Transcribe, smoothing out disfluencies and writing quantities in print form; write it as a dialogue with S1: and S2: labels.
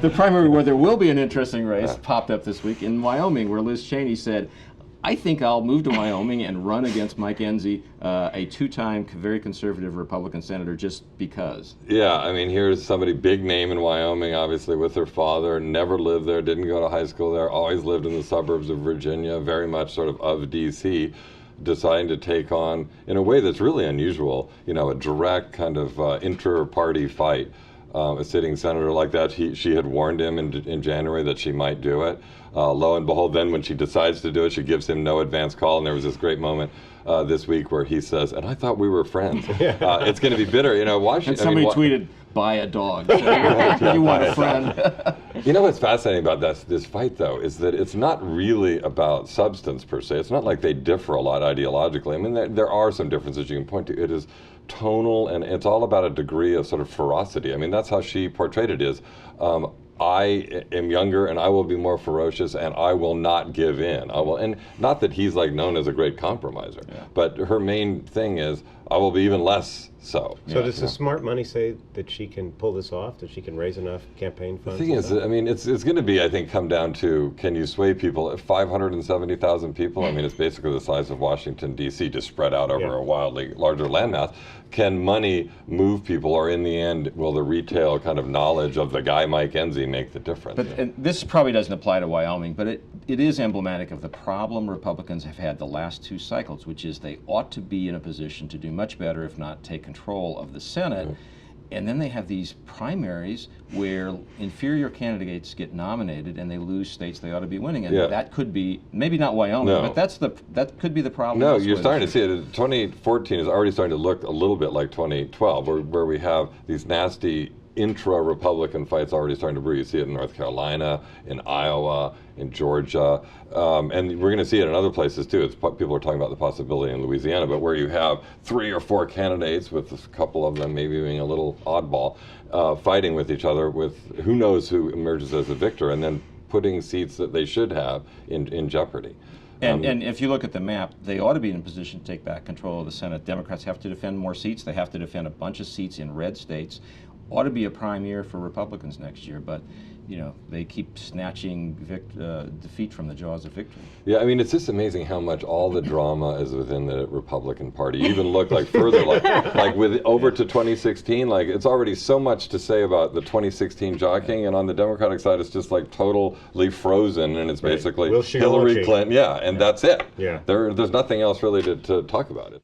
S1: The primary where there will be an interesting race popped up this week in Wyoming, where Liz Cheney said, I think I'll move to Wyoming and run against Mike Enzi, a two-time very conservative Republican senator, just because.
S2: Yeah, I mean, here's somebody big name in Wyoming, obviously with her father, never lived there, didn't go to high school there, always lived in the suburbs of Virginia, very much sort of D.C., deciding to take on, in a way that's really unusual, you know, a direct kind of inter-party fight. A sitting senator like that, she had warned him in January that she might do it. Lo and behold, then when she decides to do it, she gives him no advance call, and there was this great moment this week where he says, and I thought we were friends. It's going to be bitter, you know, Washington.
S1: And somebody tweeted, buy a dog. So you want a friend.
S2: You know what's fascinating about this fight, though, is that it's not really about substance per se. It's not like they differ a lot ideologically. I mean, there are some differences you can point to. It is tonal, and it's all about a degree of sort of ferocity. I mean, that's how she portrayed it is, I am younger and I will be more ferocious and I will not give in. And not that he's like known as a great compromiser, but her main thing is, I will be even less so.
S3: So does the smart money say that she can pull this off, that she can raise enough campaign funds?
S2: The thing is, I mean, it's going to be, I think, come down to, can you sway people? 570,000 people, I mean, it's basically the size of Washington, D.C., just spread out over a wildly larger landmass. Can money move people, or in the end, will the retail kind of knowledge of the guy Mike Enzi make the difference?
S1: But and this probably doesn't apply to Wyoming, but it is emblematic of the problem Republicans have had the last two cycles, which is they ought to be in a position to do much better, if not take control of the Senate. And then they have these primaries where inferior candidates get nominated and they lose states they ought to be winning. And that could be, maybe not Wyoming, but that could be the problem.
S2: No, you're starting to see it. 2014 is already starting to look a little bit like 2012, where we have these nasty intra-Republican fights already starting to brew. You see it in North Carolina, in Iowa, in Georgia, and we're going to see it in other places too. People are talking about the possibility in Louisiana, but where you have 3 or 4 candidates, with a couple of them maybe being a little oddball, fighting with each other, with who knows who emerges as a victor, and then putting seats that they should have in jeopardy.
S1: And if you look at the map, they ought to be in a position to take back control of the Senate. Democrats have to defend more seats. They have to defend a bunch of seats in red states. Ought to be a prime year for Republicans next year, but you know, they keep snatching defeat from the jaws of victory.
S2: Yeah, I mean, it's just amazing how much all the drama is within the Republican Party. You even look like further, like with over to 2016, like it's already so much to say about the 2016 jockeying, and on the Democratic side, it's just like totally frozen, and it's basically Hillary Clinton. Yeah, and that's it.
S3: Yeah,
S2: there's nothing else really to talk about it.